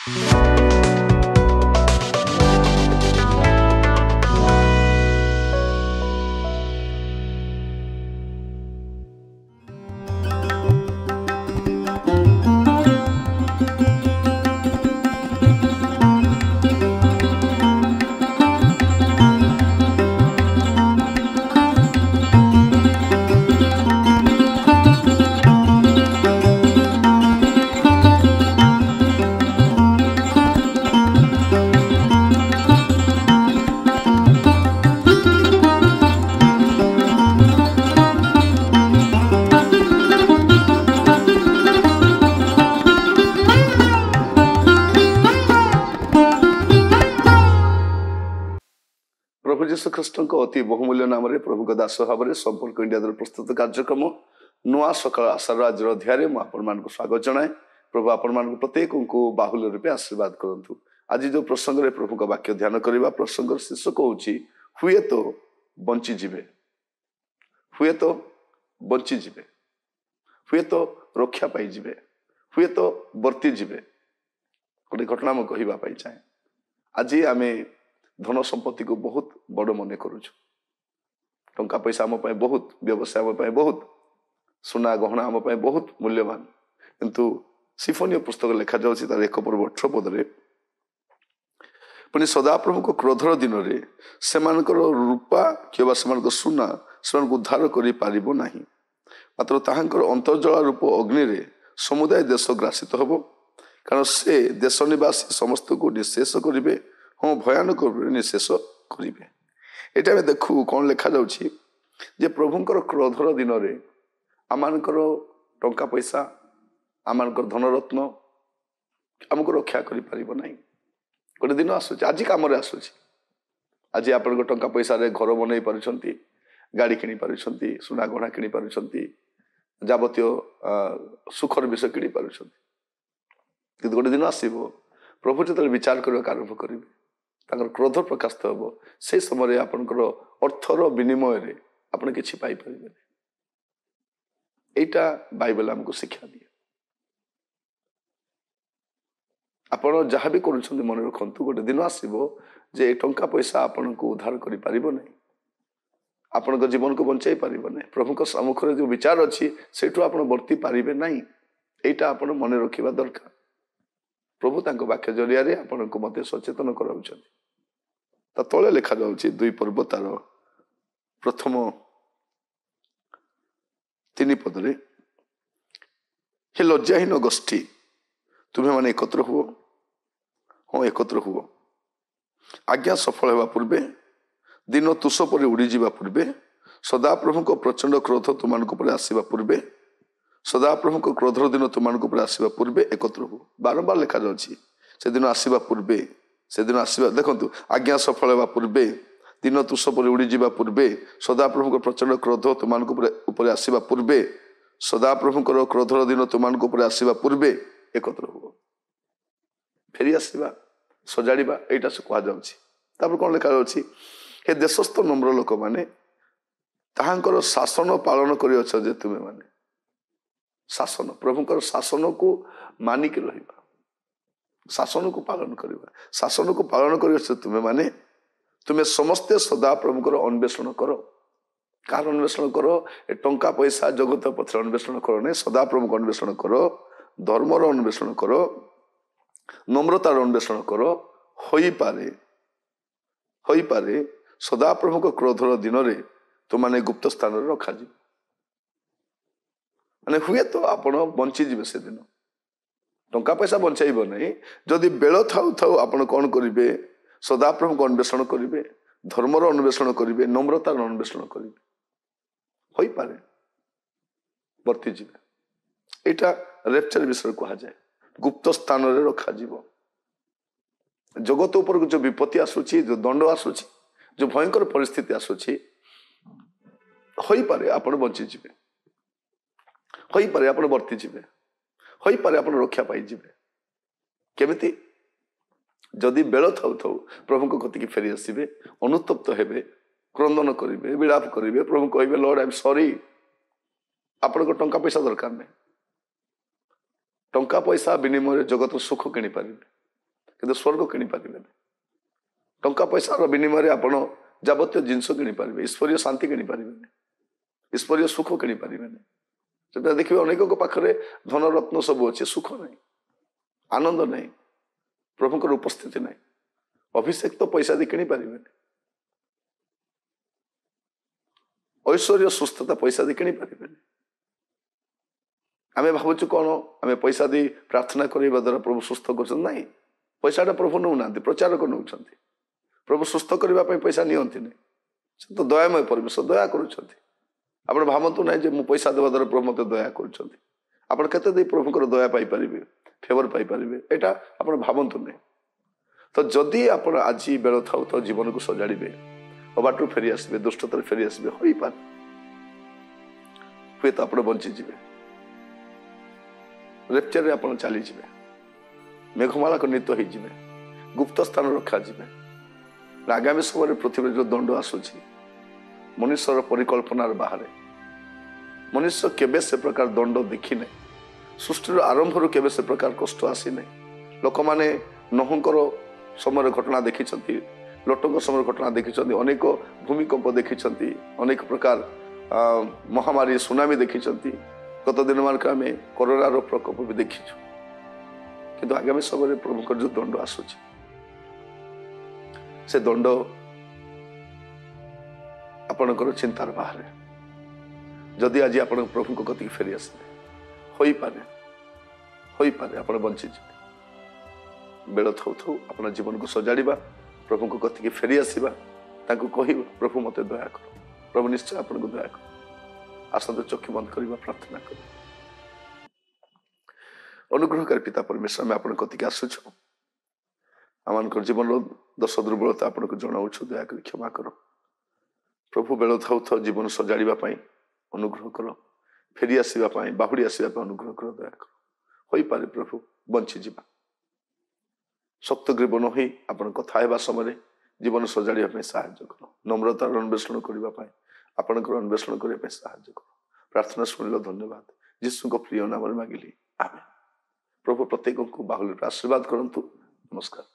प्रभु जीशु ख्रीष्ट अति बहुमूल्य नाम प्रभु दास भाव में संपर्क इंडिया द्वारा प्रस्तुत कार्यक्रम नुआ सकाल आशार आज अध्याय मुझे स्वागत जनाए। प्रभु आपण प्रत्येक को बाहुल्य रूपे आशीर्वाद करूँ। आज जो प्रसंग में प्रभु का वाक्य ध्यान करवा प्रसंग शीर्षक हूँ हुए तो बंचीजे, हुए तो बंचीजे, हुए तो रक्षा पाइबे, हुए तो वर्तीजे। गोटे घटना मुझे कहवाई चाहे। आज आम धन संपत्ति को बहुत बड़ मन करुचु। टंका पैसा आम बहुत, व्यवसाय आम बहुत, सुना गहना आम बहुत मूल्यवान। किंतु सिफोनियो पुस्तक लिखा जाऊँगी तार 1 पर्व 18 पदरे पुणी सदाप्रभु को क्रोधर दिन में से रूपा कि सुना से उद्धार कर पारिबो नाही, मात्र ताहांकर अंतर्जला रूप अग्नि रे समुदाय देश ग्रासित हब, कारण से देश निवासी समस्त को निशेष करेंगे। हाँ, भयानक निशेष करेंगे। यहाँ में देखू कौन लिखा जाऊँगी जे प्रभुंकर क्रोधर दिन में आमर टंका पैसा आमर धनरत्न आमको रक्षा कर पारिबो नाही। गोटे दिन आसूँ आज कम आसूँ। आज आप टंका पैसा रे घर बनई पार्टी, गाड़ी किणी पार्टी, सुना गहना किणी पार्टी, जावतीय सुखर विषय किणी पार्टी। कि गोटे दिन आसो प्रभु जो विचार करने आरंभ करेंगे, क्रोध प्रकाश हम से समय आपंकर अर्थर विनिमय रे आपन किछि पाई परिबे। एटा बाइबल हमको शिक्षा दिए। आपण जहाँ भी करुछंती मन रखंतु गोटे दिन आसीबो जे टंका पैसा आपन को उद्धार करि पारिबो नै, आपन को जीवन को बंचाई पारिबो नै। प्रभु को सम्मुख रे जो विचार अछि सेठु आपन वर्ती पारिबे नै। एटा आपन मन रखिबा दरकार। प्रभु तांको वाक्य जरिया रे आपन को मते सचेतन कराउछंती। ता तले लिखा जाउछि 2 पर्व तार प्रथम 3 पदरे, हे लज्जाहीन गोष्ठी तुम्हें माने एकत्र हुओ। हाँ, एकत्र हुओ। आज्ञा सफल होगा पूर्वे, दिन तुष पर उड़ी जावा पूर्वे, सदाप्रभु को प्रचंड क्रोध तुमको पर आसवा पूर्वे, सदाप्रभु को क्रोधर दिन तुमको पर आसवा पूर्वे एकत्र हुओ। बारंबार लिखा जाउछि से दिन आसवा पूर्वे, से दिन आसवा। देखंतु आज्ञा सफल होगा पूर्वे, दिन तुष पर उड़ी जावा पूर्वे, सदाप्रभु को प्रचंड क्रोध तुमको ऊपर आसवा पूर्वे, सदाप्रभु को क्रोधर दिन तुमको पर आसवा पूर्वे एकत्र हुओ। फेरी आसवा सजाड़ा यहाँ से कह कौन लिखा जाउछि, हे देशस्थ नम्र लोक माने ताहांकर शासन पालन करियछ जे तुमे माने। शासन प्रभुंकर शासन को मानिक रहिबा, शासन को पालन करवा, शासन को पालन करियछ तुमे माने। तुमे समस्ते सदा प्रभुंकर अन्वेषण करो। कार अन्वेषण करो? ए टंका पैसा जगत पथर अन्वेषण करो नहीं, सदा प्रभु को अन्वेषण करो, धर्मर अन्वेषण करो, नम्रतार अन्वेषण करो। होई पारे सदा प्रभु को क्रोधर दिन में तुमने गुप्त स्थान रखा जी माने हुए तो आपण बंचीजे से दिन। टंका पैसा बंचाइब नहीं जदि बेल थाउ थाउ आपण कौन करेंगे? सदा प्रभु को अन्वेषण करेंगे, धर्मर अन्वेषण करेंगे, नम्रतार अन्वेषण करेंगे। होई पारे वर्तीजे। यहाँ रेप्चर विषय कह जाए, गुप्त स्थान रे रखा जीव। जगत उपर जो विपत्ति आसूची, जो दंड आसूची, जो भयंकर परिस्थिति आसूची, होई पारे आपण बंचीजे, होई पारे आपण वर्तीजे, होई पारे आपण रक्षा पाइजे। केमिति? जदि बेल थाउ थाउ प्रभु को कतिकी फेरी आसबे, अनुतप्त हेबे, क्रंदन करेंगे, विलाप करेंगे, प्रभु कहे लॉर्ड आई एम सॉरी, आपण को टंका पैसा दरकार नहीं। टंका पैसा विनिमय जगत सुख किणी पारे, କିନ୍ତୁ ସ୍वर्ଗ କିଣିପାରିବେନି। ଟଙ୍କା ପଇସାର ବିନିମୟରେ ଆପଣ ଯାବତୀୟ ଜିନିଷ କିଣିପାରିବେ, ଈଶ୍ୱରୀୟ ଶାନ୍ତି କିଣିପାରିବେନି, ଈଶ୍ୱରୀୟ ସୁଖ କିଣିପାରିବେନି। ସେଟା ଦେଖିବେ ଅନେକଙ୍କ ପାଖରେ ଧନରତ୍ନ ସବୁ ଅଛି, ସୁଖ ନାହିଁ, ଆନନ୍ଦ ନାହିଁ, ପ୍ରଭୁଙ୍କର ଉପସ୍ଥିତି ନାହିଁ। ଅଭିଷେକ ତ ପଇସା ଦେଇ କିଣିପାରିବେନି, ଐଶ୍ୱର୍ଯ୍ୟ ସୁସ୍ଥତା ପଇସା ଦେଇ କିଣିପାରିବେନି। ଆମେ ଭାବୁଛୁ କ'ଣ ଆମେ ପଇସା ଦେଇ ପ୍ରାର୍ଥନା କରିବା ଦ୍ୱାରା ପ୍ରଭୁ ସୁସ୍ଥ କରୁଛନ୍ତି? ନାହିଁ, ପଇସାଟା ପ୍ରଭୁ ନେଉନାହାନ୍ତି, ପ୍ରଚାରକ ନେଉଛନ୍ତି। ପ୍ରଭୁ ସୁସ୍ଥ କରିବା ପାଇଁ ପଇସା ନିଅନ୍ତିନି, ସେ ତ ଦୟାମୟ ପରମେଶ୍ୱର, ଦୟା କରୁଛନ୍ତି। ଆପଣ ଭାବନ୍ତୁ ନାହିଁ ଯେ ମୁଁ ପଇସା ଦେବା ଦ୍ୱାରା ପ୍ରଭୁ ମୋତେ ଦୟା କରୁଛନ୍ତି। ଆପଣ କେତେ ଦେଇ ପ୍ରଭୁଙ୍କର ଦୟା ପାଇପାରିବେ, ଫେଭର ପାଇପାରିବେ, ଏଇଟା ଆପଣ ଭାବନ୍ତୁ ନାହିଁ। ତ ଯଦି ଆପଣ ଆଜି ବେଳ ଥାଉ ଥାଉ ଜୀବନକୁ ସଜାଡ଼ିବେ, ଅବାଟରୁ ଫେରି ଆସିବେ, ଦୁଷ୍ଟତାରେ ଫେରି ଆସିବେ, ହୋଇପାରେ ହୁଏତ ଆପଣ ବଞ୍ଚିଯିବେ, ରେପ୍ଚରରେ ଆପଣ ଚାଲିଯିବେ, ମେଘମାଳାକ ନୀତ ହେଇଯିବେ, ଗୁପ୍ତ ସ୍ଥାନ ରଖାଯିବେ। ଆଗାମୀ ସମୟରେ ପୃଥିବୀରେ ଯେଉଁ ଦଣ୍ଡ ଆସୁଛି ମନୁଷ୍ୟର ପରିକଳ୍ପନାର ବାହାରେ। ମନୁଷ୍ୟ କେବେ ସେ ପ୍ରକାର ଦଣ୍ଡ ଦେଖିନାହିଁ, ସୃଷ୍ଟିର ଆରମ୍ଭରୁ କେବେ ସେ ପ୍ରକାର କଷ୍ଟ ଆସିନାହିଁ। ଲୋକମାନେ ନୋହଙ୍କର ସମୟରେ ଘଟଣା ଦେଖିଛନ୍ତି, ଲୋଟଙ୍କ ସମୟରେ ଘଟଣା ଦେଖିଛନ୍ତି, ଅନେକ ଭୂମିକମ୍ପ ଦେଖିଛନ୍ତି, ଅନେକ ପ୍ରକାର ମହାମାରୀ ସୁନାମି ଦେଖିଛନ୍ତି। ଗତ ଦିନମାନଙ୍କରେ ଆମେ କରୋନାର ପ୍ରକୋପ ବି ଦେଖିଛୁ। କିନ୍ତୁ ଆଗାମୀ ସମୟରେ ପ୍ରଭୁଙ୍କର ଯେଉଁ ଦଣ୍ଡ ଆସୁଛି, ସେ ଦଣ୍ଡ ଆପଣଙ୍କର ଚିନ୍ତାର ବାହାରେ। ଯଦି ଆଜି ଆପଣ ପ୍ରଭୁଙ୍କ କତିକି ଫେରି ଆସିବେ, ହୋଇପାରେ ଆପଣ ବଞ୍ଚିଯିବେ। ବେଳ ଥାଉ ଥାଉ ଆପଣ ଜୀବନକୁ ସଜାଡ଼ିବା, ପ୍ରଭୁଙ୍କ କତିକି ଫେରି ଆସିବା, ତାଙ୍କୁ କହିବା ପ୍ରଭୁ ମୋତେ ଦୟା କର। ପ୍ରଭୁ ନିଶ୍ଚୟ ଆପଣଙ୍କୁ ଦୟା କର। ଆସନ୍ତୁ ଚକ୍ଷୁ ବନ୍ଦ କରିବା, ପ୍ରାର୍ଥନା କରିବା। ଅନୁଗ୍ରହକାରୀ ପିତା ପରମେଶ୍ୱର, ଆମେ ଆପଣଙ୍କ କତିକି ଆସୁଛୁ। ଆମମାନଙ୍କର ଜୀବନର ଦୋଷ ଦୁର୍ବଳତା ଆପଣଙ୍କୁ ଜଣାଉଛୁ, ଦୟାକରି କ୍ଷମା କର। ପ୍ରଭୁ ବେଳ ଥାଉ ଥାଉ ଜୀବନ ସଜାଡ଼ିବା ପାଇଁ ଅନୁଗ୍ରହ କର, ଫେରି ଆସିବା ପାଇଁ, ବାହୁଡ଼ି ଆସିବା ପାଇଁ ଅନୁଗ୍ରହ କର, ଦୟା କର। ହୋଇପାରେ ପ୍ରଭୁ ବଞ୍ଚିଯିବା। ଶକ୍ତଗ୍ରୀବ ନ ହୋଇ ଆପଣ କଥା ହେବା ସମୟରେ ଜୀବନ ସଜାଡ଼ିବା ପାଇଁ ସାହାଯ୍ୟ କର। ନମ୍ରତାର ଅନ୍ୱେଷଣ କରିବା ପାଇଁ, ଆପଣଙ୍କର ଅନ୍ୱେଷଣ କରିବା ପାଇଁ ସାହାଯ୍ୟ କର। ପ୍ରାର୍ଥନା ଶୁଣିଲ, ଧନ୍ୟବାଦ। ଯୀଶୁଙ୍କ ପ୍ରିୟ ନାମରେ ମାଗିଲି, ଆମେନ୍। ପ୍ରଭୁ ପ୍ରତ୍ୟେକଙ୍କୁ ବାହୁଲ୍ୟରେ ଆଶୀର୍ବାଦ କରନ୍ତୁ। ନମସ୍କାର।